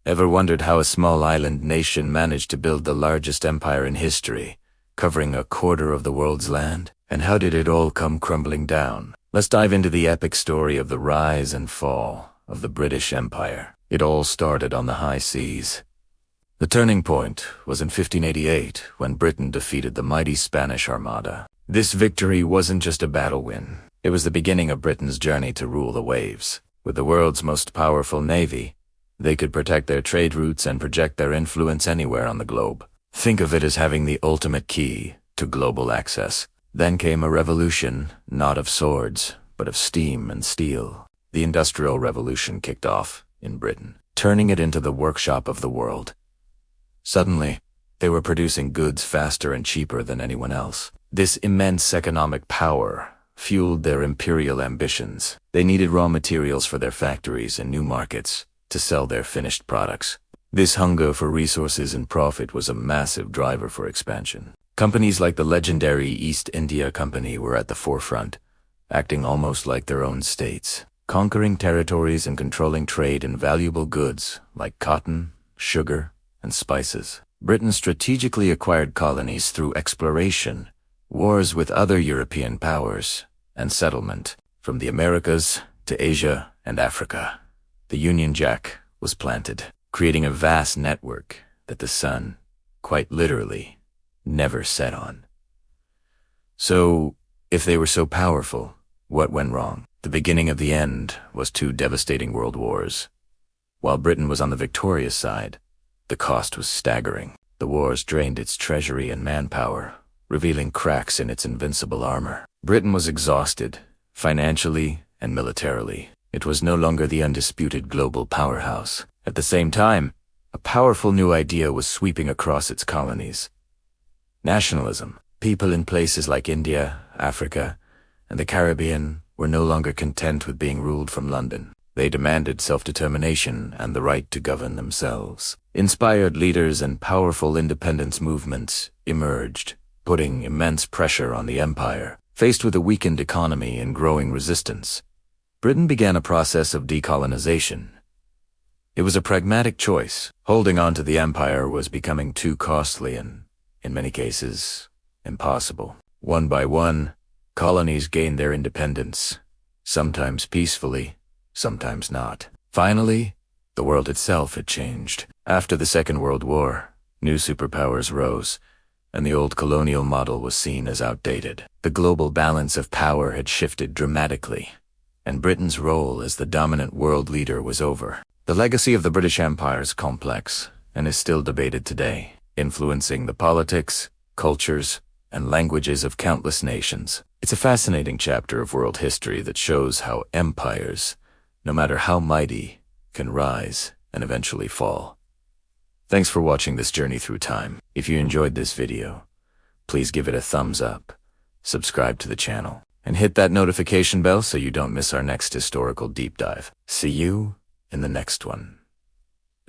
Ever wondered how a small island nation managed to build the largest empire in history, covering a quarter of the world's land? And how did it all come crumbling down? Let's dive into the epic story of the rise and fall of the British Empire. It all started on the high seas. The turning point was in 1588, when Britain defeated the mighty Spanish Armada. This victory wasn't just a battle win. It was the beginning of Britain's journey to rule the waves. With the world's most powerful navy, they could protect their trade routes and project their influence anywhere on the globe. Think of it as having the ultimate key to global access. Then came a revolution, not of swords, but of steam and steel. The Industrial Revolution kicked off in Britain, turning it into the workshop of the world. Suddenly, they were producing goods faster and cheaper than anyone else. This immense economic power fueled their imperial ambitions. They needed raw materials for their factories and new markets to sell their finished products. This hunger for resources and profit was a massive driver for expansion. Companies like the legendary East India Company were at the forefront, acting almost like their own states, conquering territories and controlling trade in valuable goods like cotton, sugar, and spices. Britain strategically acquired colonies through exploration, wars with other European powers, and settlement. From the Americas to Asia and Africa, the Union Jack was planted, creating a vast network that the sun, quite literally, never set on. So, if they were so powerful, what went wrong? The beginning of the end was two devastating world wars. While Britain was on the victorious side, the cost was staggering. The wars drained its treasury and manpower, revealing cracks in its invincible armor. Britain was exhausted, financially and militarily. It was no longer the undisputed global powerhouse. At the same time, a powerful new idea was sweeping across its colonies. Nationalism. People in places like India, Africa, and the Caribbean were no longer content with being ruled from London. They demanded self-determination and the right to govern themselves. Inspired leaders and powerful independence movements emerged, putting immense pressure on the empire. Faced with a weakened economy and growing resistance, Britain began a process of decolonization. It was a pragmatic choice. Holding on to the empire was becoming too costly and, in many cases, impossible. One by one, colonies gained their independence, sometimes peacefully, sometimes not. Finally, the world itself had changed. After the Second World War, new superpowers rose, and the old colonial model was seen as outdated. The global balance of power had shifted dramatically, and Britain's role as the dominant world leader was over. The legacy of the British Empire is complex and is still debated today, influencing the politics, cultures, and languages of countless nations. It's a fascinating chapter of world history that shows how empires, no matter how mighty, can rise and eventually fall. Thanks for watching this journey through time. If you enjoyed this video, please give it a thumbs up, subscribe to the channel, and hit that notification bell so you don't miss our next historical deep dive. See you in the next one.